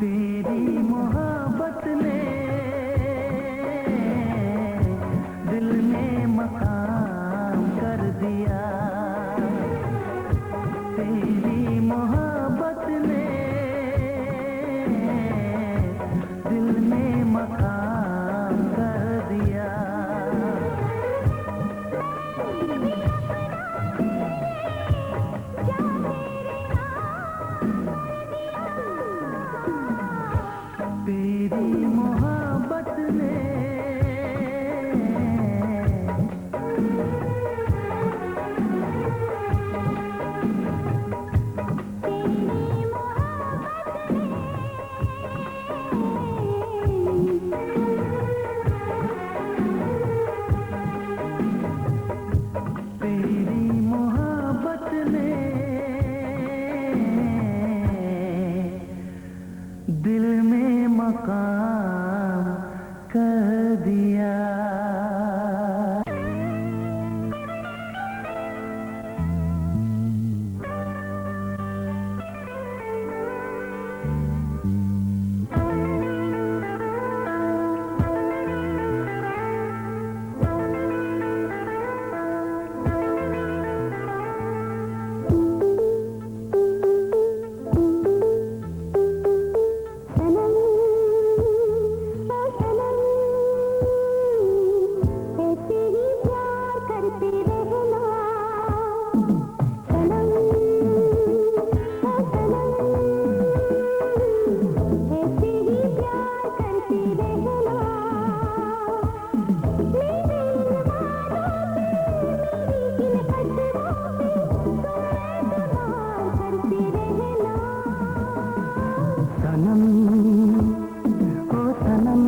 तेरी मोहब्बत ने दिल में मकाम कर दिया। तेरी मोहब्बत ने दिल में मकाम कर दिया। तेरी मोहब्बत ने तेरी मोहब्बत ने दिल में मकाम कर दिया। सनम ओ सनम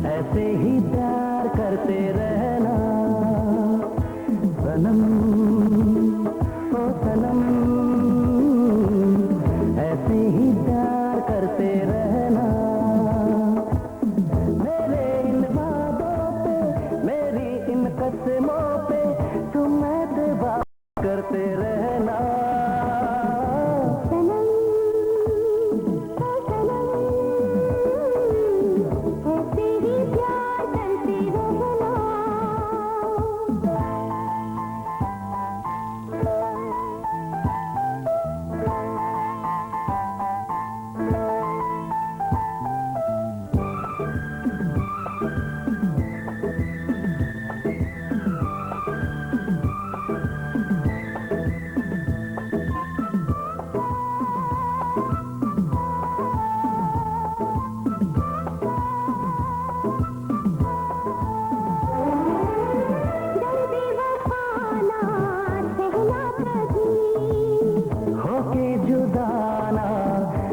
ऐसे ही प्यार करते रहना। सनम ओ सनम ऐसे ही प्यार करते रहना। मेरे इन वादों पे मेरी इन कस्मों पे तुम एतबार करते रहना।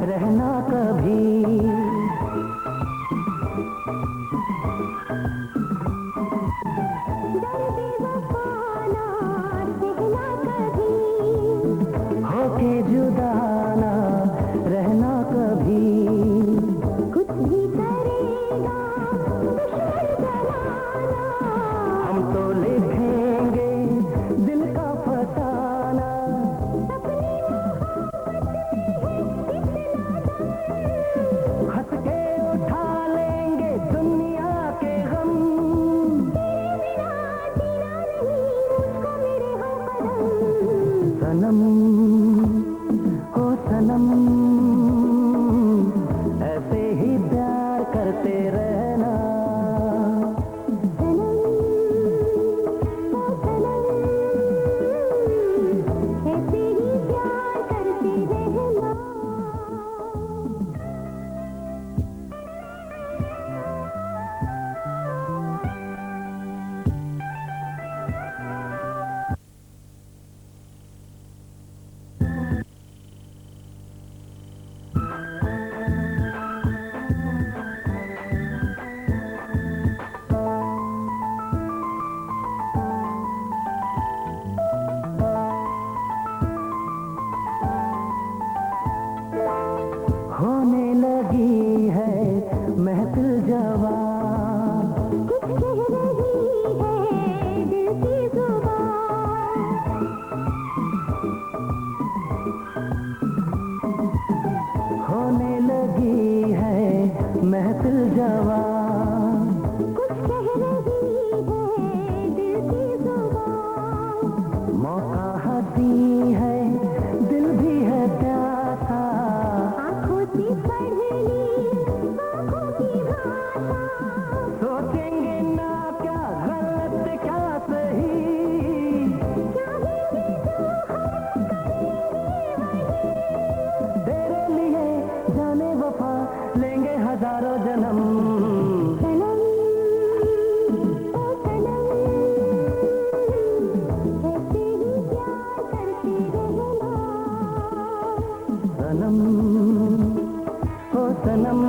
रहना कभी होके जुदा ना रहना कभी। कुछ भी करेगा हम तो लिखेंगे दिल का फसाना। हंस के उठा लेंगे दुनिया के गम। सनम ओ सनम जाने वफा लेंगे हजारों जन्म। सनम ओ सनम ऐसे ही प्यार करते रहना। सनम ओ सनम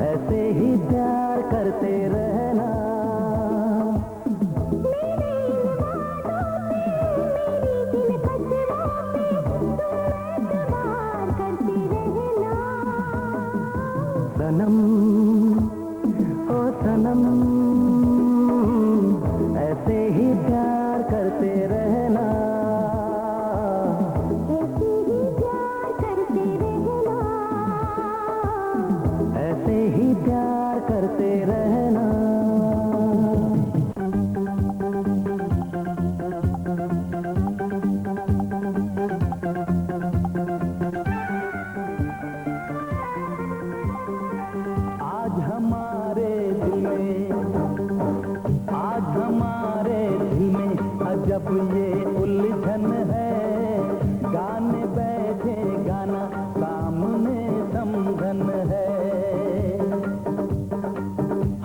ऐसे ही प्यार करते रहना। सनम ओ सनम ऐसे ही प्यार करते रहना। ऐसे ही प्यार करते रहना। आज हमारे दिल में अजब ये उलझन है। गाने बैठे गाना सामने समझन है।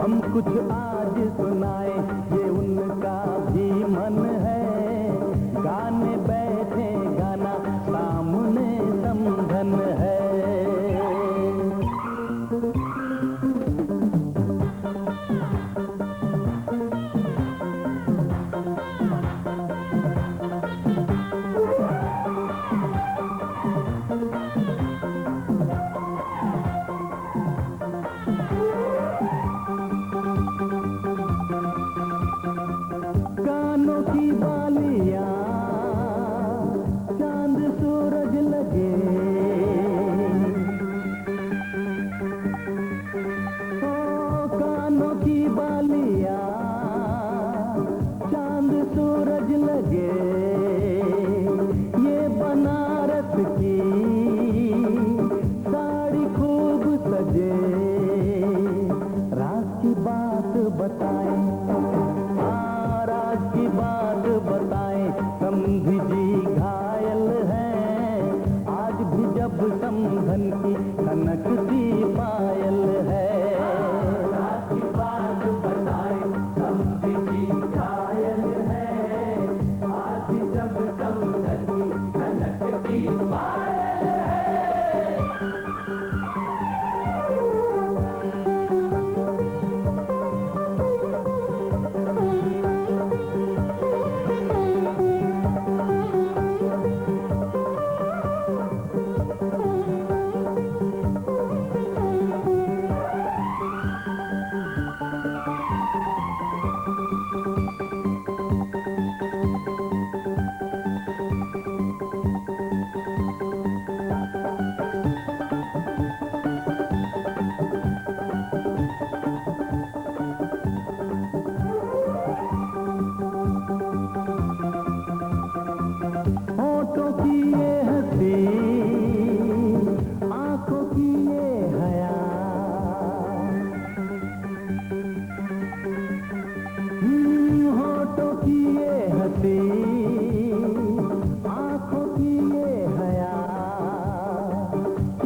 हम कुछ आज सुनाए ये उनका भी मन है। गाने बैठे गाना सामने समझन है। कानों की बालियां चांद सूरज लगे। ओ कानों की बालियां चांद सूरज लगे। ये बनारस की साड़ी खूब सजे। राज की बात बताएं की बात बताएं समझी जी घायल है। आज भी जब समधन की खनकती पायल है। राज की बात बताएं समझी जी घायल है। आज भी जब समधन की खनकती पायल है। होठों की ये हंसी आंखों की ये हया। होठों की ये हंसी आंखों की ये हया।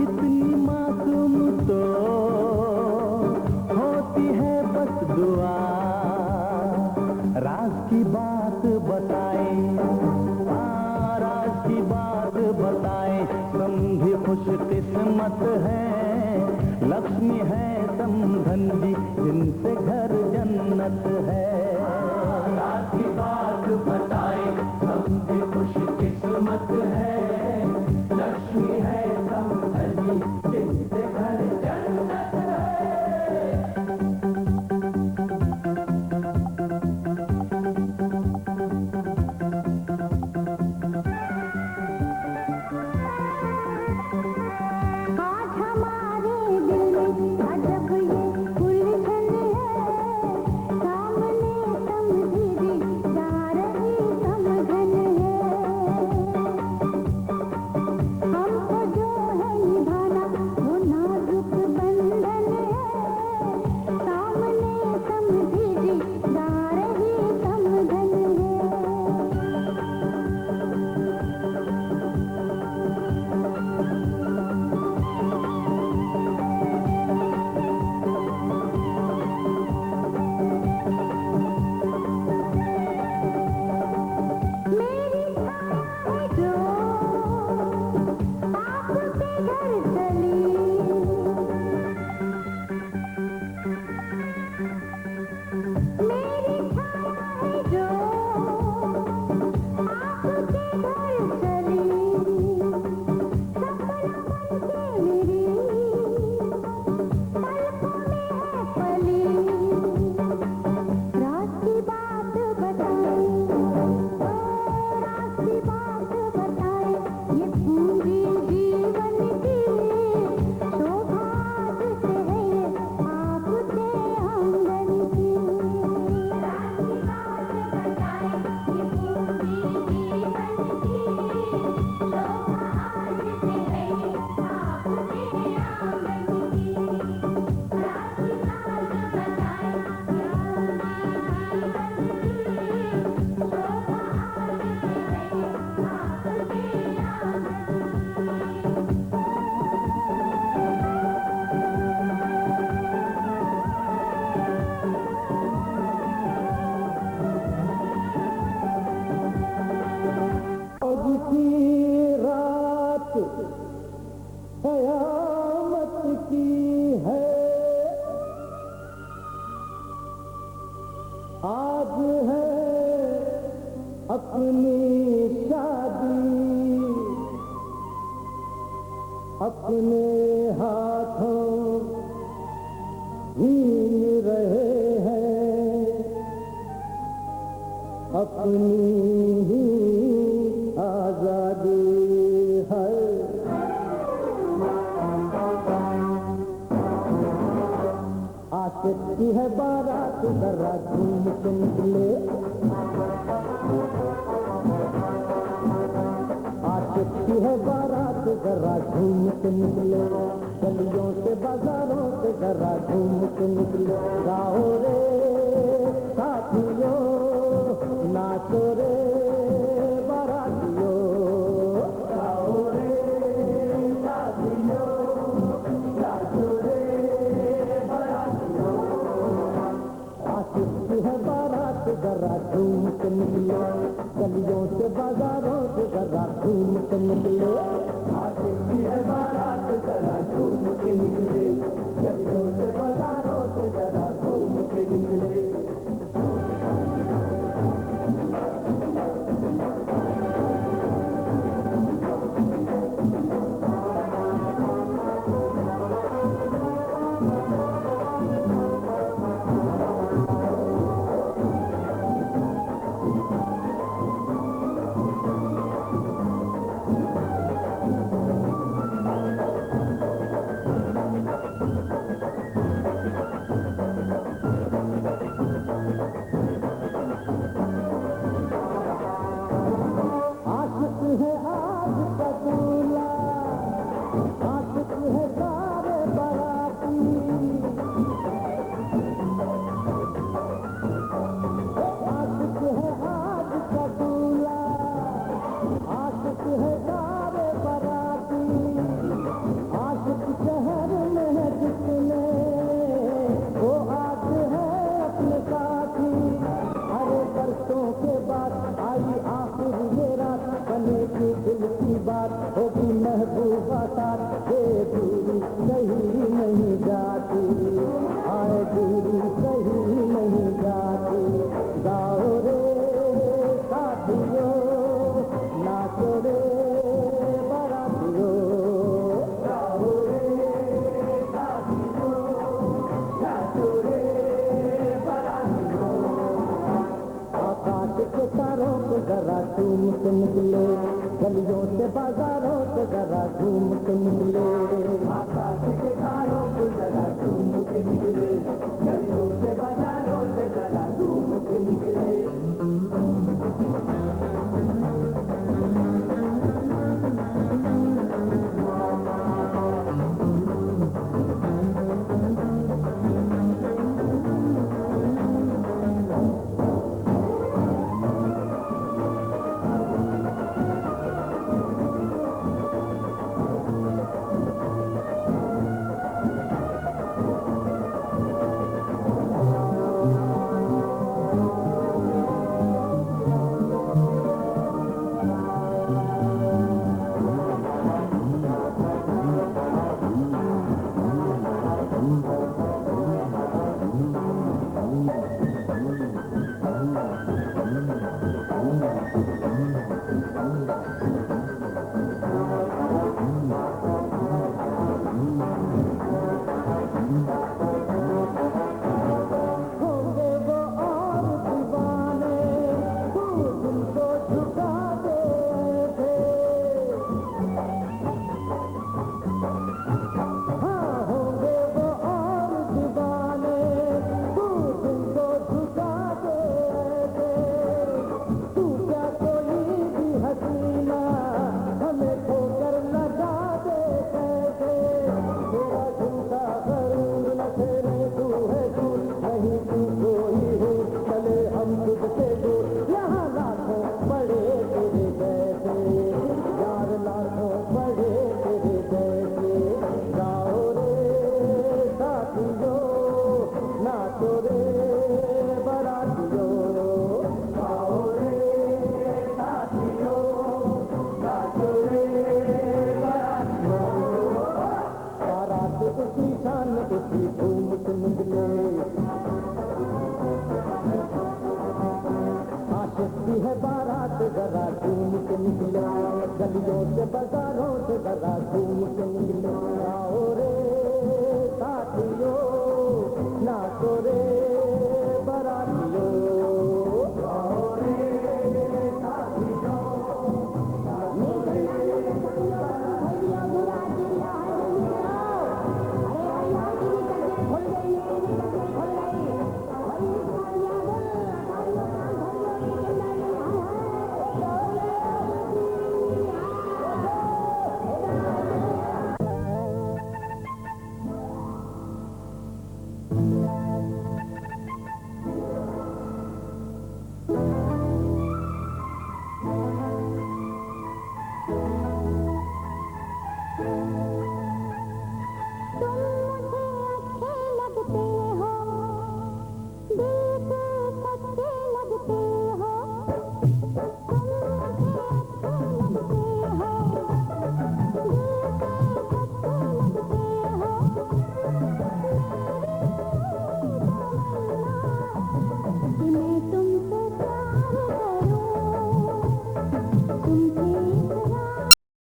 इतनी मासूम तो होती है बस दुआ। राज की बात बताएं राज की बात बताएं समझी खुश किस्मत है। लक्ष्मी है समधन जी जिनसे घर जन्नत है। राज की बात बताएं समझी खुश किस्मत है। लक्ष्मी है समधन जी जिनसे घर जन्नत है। कयामत की है आज है अपनी शादी अपने हाथों छीन रहे हैं अपनी ही आजादी है। आशिक की है बारात जरा घूम के निकले आशिक की है बारात जरा घूम के निकले गलियों से बाजारों से जरा घूम के निकले गाओ रे साथियों नाचो रे बारातियों गाओ रे साथियों नाचो रे बारातियों। आशिक की है बारात जरा घूम के निकले गलियों से बाजारों से जरा घूम के निकले आशिक की है बारात जरा घूम के निकले गलियों से बाजारों से जरा घूम के निकले। आशिक है आज का दूल्हा आशिक है सारे बाराती आशिक है आज का दूल्हा आशिक है सारे बाराती आशिक शहर में है जितने वो आज है अपने साथी अरे बरसों के बाद आई आखिर ये रात बनेगी दिल की बात होगी महबूबा साथ ये दूरी कहीं नहीं जाती आए दूरी कहीं नहीं जाती गाओ रे साथियों नाचो रे बारातियों गाओ रे साथियों नाचो रे बारातियों। आकाश के तारों को जरा घूम के निकले गलियों से बाजारों से जरा घूम के